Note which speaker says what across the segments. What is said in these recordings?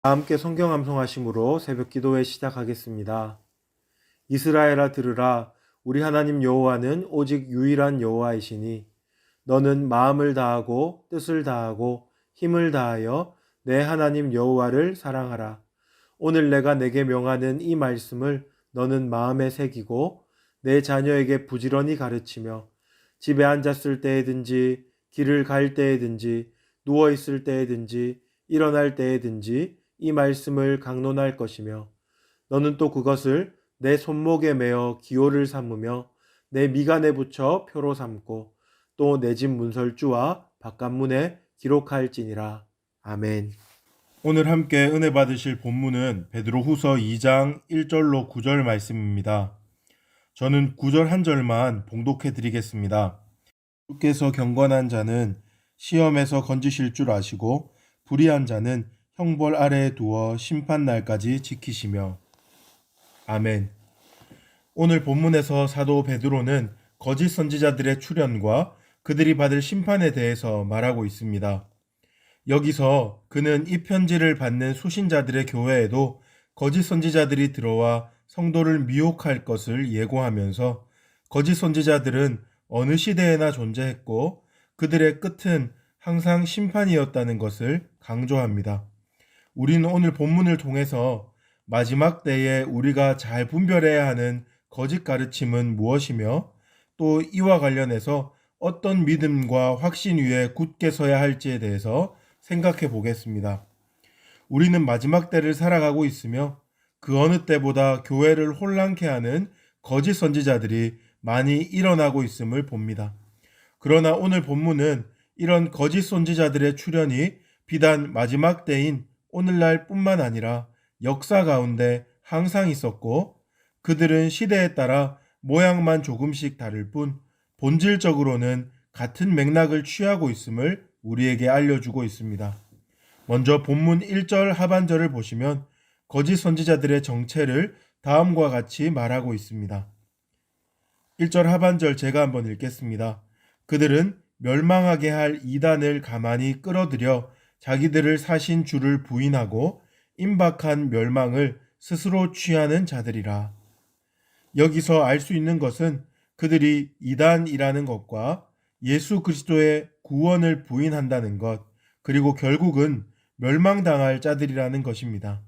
Speaker 1: 다 함께 성경 암송하심으로 새벽 기도회 시작하겠습니다. 이스라엘아 들으라. 우리 하나님 여호와는 오직 유일한 여호와이시니 너는 마음을 다하고 뜻을 다하고 힘을 다하여 내 하나님 여호와를 사랑하라. 오늘 내가 내게 명하는 이 말씀을 너는 마음에 새기고 내 자녀에게 부지런히 가르치며 집에 앉았을 때에든지 길을 갈 때에든지 누워 있을 때에든지 일어날 때에든지 이 말씀을 강론할 것이며 너는 또 그것을 내 손목에 매어 기호를 삼으며 내 미간에 붙여 표로 삼고 또 내 집 문설주와 바깥문에 기록할지니라. 아멘. 오늘 함께 은혜 받으실 본문은 베드로후서 2장 1절로 9절 말씀입니다. 저는 9절 한 절만 봉독해 드리겠습니다. 주께서 경건한 자는 시험에서 건지실 줄 아시고 불의한 자는 형벌 아래에 두어 심판 날까지 지키시며. 아멘. 오늘 본문에서 사도 베드로는 거짓 선지자들의 출현과 그들이 받을 심판에 대해서 말하고 있습니다. 여기서 그는 이 편지를 받는 수신자들의 교회에도 거짓 선지자들이 들어와 성도를 미혹할 것을 예고하면서 거짓 선지자들은 어느 시대에나 존재했고 그들의 끝은 항상 심판이었다는 것을 강조합니다. 우리는 오늘 본문을 통해서 마지막 때에 우리가 잘 분별해야 하는 거짓 가르침은 무엇이며 또 이와 관련해서 어떤 믿음과 확신 위에 굳게 서야 할지에 대해서 생각해 보겠습니다. 우리는 마지막 때를 살아가고 있으며 그 어느 때보다 교회를 혼란케 하는 거짓 선지자들이 많이 일어나고 있음을 봅니다. 그러나 오늘 본문은 이런 거짓 선지자들의 출현이 비단 마지막 때인 오늘날 뿐만 아니라 역사 가운데 항상 있었고 그들은 시대에 따라 모양만 조금씩 다를 뿐 본질적으로는 같은 맥락을 취하고 있음을 우리에게 알려주고 있습니다. 먼저 본문 1절 하반절을 보시면 거짓 선지자들의 정체를 다음과 같이 말하고 있습니다. 1절 하반절 제가 한번 읽겠습니다. 그들은 멸망하게 할 이단을 가만히 끌어들여 자기들을 사신 주를 부인하고 임박한 멸망을 스스로 취하는 자들이라. 여기서 알 수 있는 것은 그들이 이단이라는 것과 예수 그리스도의 구원을 부인한다는 것, 그리고 결국은 멸망당할 자들이라는 것입니다.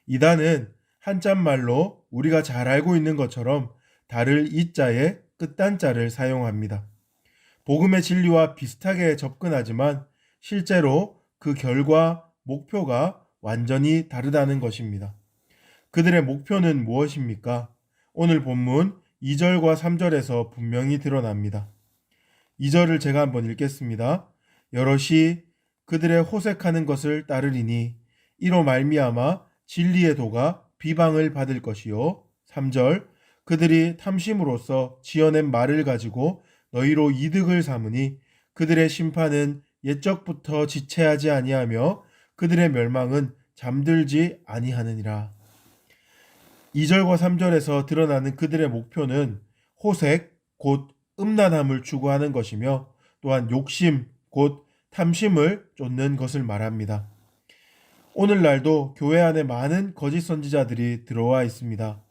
Speaker 1: 이단은 한자말로 우리가 잘 알고 있는 것처럼 달을 이자에 끝단자를 사용합니다. 복음의 진리와 비슷하게 접근하지만 실제로 그 결과, 목표가 완전히 다르다는 것입니다. 그들의 목표는 무엇입니까? 오늘 본문 2절과 3절에서 분명히 드러납니다. 2절을 제가 한번 읽겠습니다. 여럿이 그들의 호색하는 것을 따르리니 이로 말미암아 진리의 도가 비방을 받을 것이요. 3절 그들이 탐심으로써 지어낸 말을 가지고 너희로 이득을 삼으니 그들의 심판은 옛적부터 지체하지 아니하며 그들의 멸망은 잠들지 아니하느니라. 2절과 3절에서 드러나는 그들의 목표는 호색, 곧 음란함을 추구하는 것이며 또한 욕심, 곧 탐심을 쫓는 것을 말합니다. 오늘날도 교회 안에 많은 거짓 선지자들이 들어와 있습니다.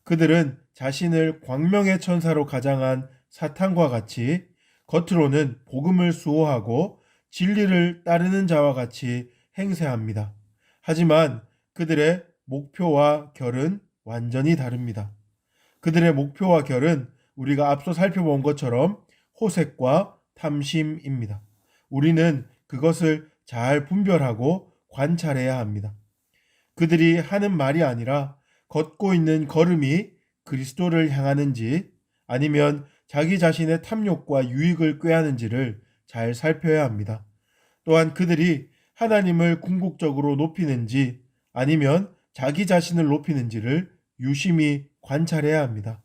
Speaker 1: 그들은 자신을 광명의 천사로 가장한 사탄과 같이 겉으로는 복음을 수호하고 진리를 따르는 자와 같이 행세합니다. 하지만 그들의 목표와 결은 완전히 다릅니다. 그들의 목표와 결은 우리가 앞서 살펴본 것처럼 호색과 탐심입니다. 우리는 그것을 잘 분별하고 관찰해야 합니다. 그들이 하는 말이 아니라 걷고 있는 걸음이 그리스도를 향하는지 아니면 자기 자신의 탐욕과 유익을 꾀하는지를 잘 살펴야 합니다. 또한 그들이 하나님을 궁극적으로 높이는지 아니면 자기 자신을 높이는지를 유심히 관찰해야 합니다.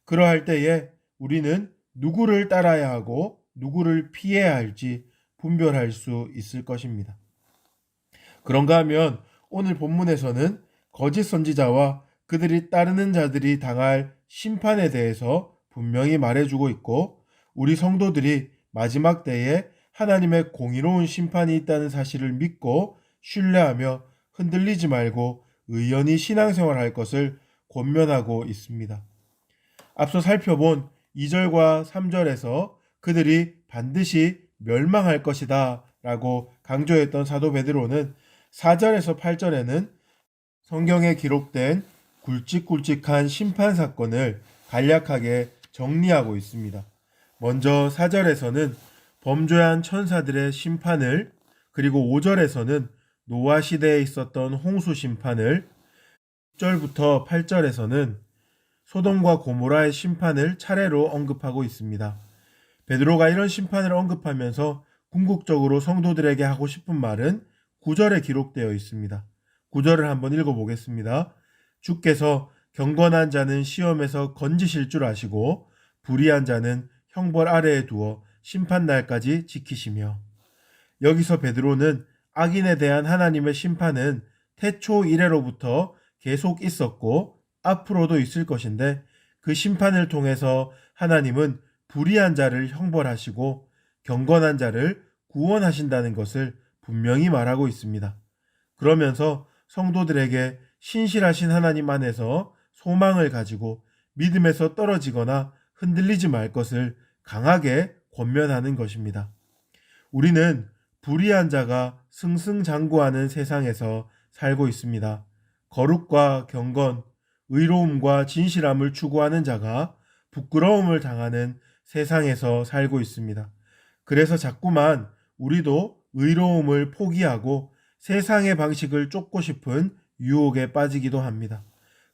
Speaker 1: 그러할 때에 우리는 누구를 따라야 하고 누구를 피해야 할지 분별할 수 있을 것입니다. 그런가 하면 오늘 본문에서는 거짓 선지자와 그들이 따르는 자들이 당할 심판에 대해서 분명히 말해주고 있고 우리 성도들이 마지막 때에 하나님의 공의로운 심판이 있다는 사실을 믿고 신뢰하며 흔들리지 말고 의연히 신앙생활 할 것을 권면하고 있습니다. 앞서 살펴본 2절과 3절에서 그들이 반드시 멸망할 것이다 라고 강조했던 사도 베드로는 4절에서 8절에는 성경에 기록된 굵직굵직한 심판 사건을 간략하게 정리하고 있습니다. 먼저 4절에서는 범죄한 천사들의 심판을, 그리고 5절에서는 노아 시대에 있었던 홍수 심판을, 6절부터 8절에서는 소돔과 고모라의 심판을 차례로 언급하고 있습니다. 베드로가 이런 심판을 언급하면서 궁극적으로 성도들에게 하고 싶은 말은 9절에 기록되어 있습니다. 9절을 한번 읽어보겠습니다. 주께서 경건한 자는 시험에서 건지실 줄 아시고 불의한 자는 형벌 아래에 두어 심판날까지 지키시며. 여기서 베드로는 악인에 대한 하나님의 심판은 태초 이래로부터 계속 있었고 앞으로도 있을 것인데, 그 심판을 통해서 하나님은 불의한 자를 형벌하시고 경건한 자를 구원하신다는 것을 분명히 말하고 있습니다. 그러면서 성도들에게 신실하신 하나님 안에서 소망을 가지고 믿음에서 떨어지거나 흔들리지 말 것을 강하게 권면하는 것입니다. 우리는 불의한 자가 승승장구하는 세상에서 살고 있습니다. 거룩과 경건, 의로움과 진실함을 추구하는 자가 부끄러움을 당하는 세상에서 살고 있습니다. 그래서 자꾸만 우리도 의로움을 포기하고 세상의 방식을 쫓고 싶은 유혹에 빠지기도 합니다.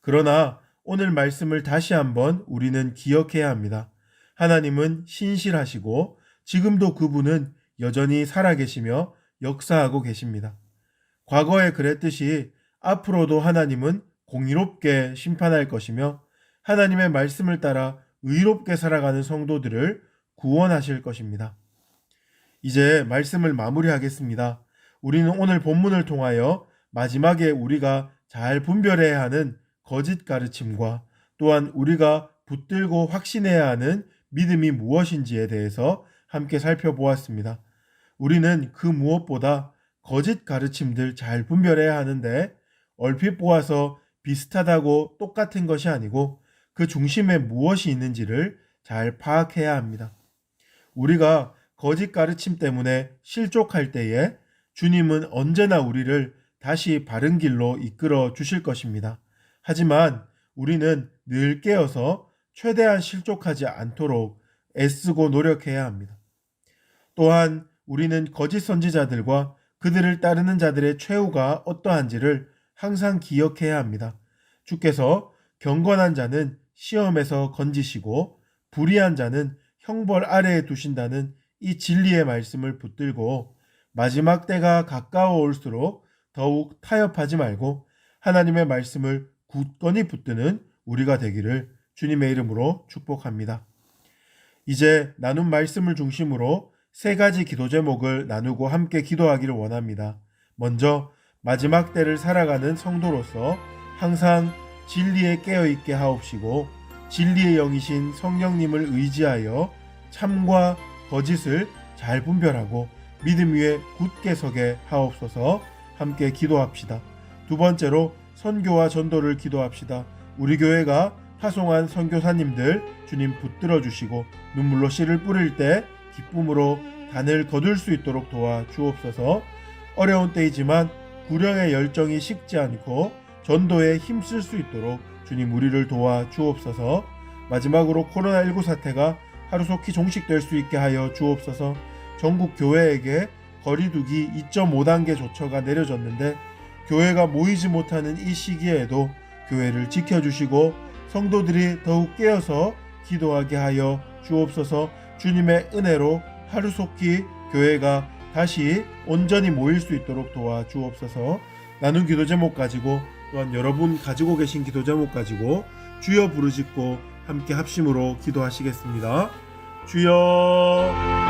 Speaker 1: 그러나 오늘 말씀을 다시 한번 우리는 기억해야 합니다. 하나님은 신실하시고 지금도 그분은 여전히 살아계시며 역사하고 계십니다. 과거에 그랬듯이 앞으로도 하나님은 공의롭게 심판할 것이며 하나님의 말씀을 따라 의롭게 살아가는 성도들을 구원하실 것입니다. 이제 말씀을 마무리하겠습니다. 우리는 오늘 본문을 통하여 마지막에 우리가 잘 분별해야 하는 거짓 가르침과 또한 우리가 붙들고 확신해야 하는 믿음이 무엇인지에 대해서 함께 살펴보았습니다. 우리는 그 무엇보다 거짓 가르침들 잘 분별해야 하는데, 얼핏 보아서 비슷하다고 똑같은 것이 아니고 그 중심에 무엇이 있는지를 잘 파악해야 합니다. 우리가 거짓 가르침 때문에 실족할 때에 주님은 언제나 우리를 다시 바른 길로 이끌어 주실 것입니다. 하지만 우리는 늘 깨어서 최대한 실족하지 않도록 애쓰고 노력해야 합니다. 또한 우리는 거짓 선지자들과 그들을 따르는 자들의 최후가 어떠한지를 항상 기억해야 합니다. 주께서 경건한 자는 시험에서 건지시고 불의한 자는 형벌 아래에 두신다는 이 진리의 말씀을 붙들고 마지막 때가 가까워 올수록 더욱 타협하지 말고 하나님의 말씀을 굳건히 붙드는 우리가 되기를 주님의 이름으로 축복합니다. 이제 나눈 말씀을 중심으로 세 가지 기도 제목을 나누고 함께 기도하기를 원합니다. 먼저 마지막 때를 살아가는 성도로서 항상 진리에 깨어있게 하옵시고 진리의 영이신 성령님을 의지하여 참과 거짓을 잘 분별하고 믿음 위에 굳게 서게 하옵소서. 함께 기도합시다. 두 번째로 선교와 전도를 기도합시다. 우리 교회가 파송한 선교사님들 주님 붙들어 주시고 눈물로 씨를 뿌릴 때 기쁨으로 단을 거둘 수 있도록 도와 주옵소서. 어려운 때이지만 구령의 열정이 식지 않고 전도에 힘쓸 수 있도록 주님 우리를 도와 주옵소서. 마지막으로 코로나19 사태가 하루속히 종식될 수 있게 하여 주옵소서. 전국 교회에게 거리두기 2.5단계 조처가 내려졌는데 교회가 모이지 못하는 이 시기에도 교회를 지켜주시고 성도들이 더욱 깨어서 기도하게 하여 주옵소서. 주님의 은혜로 하루속히 교회가 다시 온전히 모일 수 있도록 도와 주옵소서. 나눈 기도 제목 가지고 또한 여러분 가지고 계신 기도 제목 가지고 주여 부르짖고 함께 합심으로 기도하시겠습니다. 주여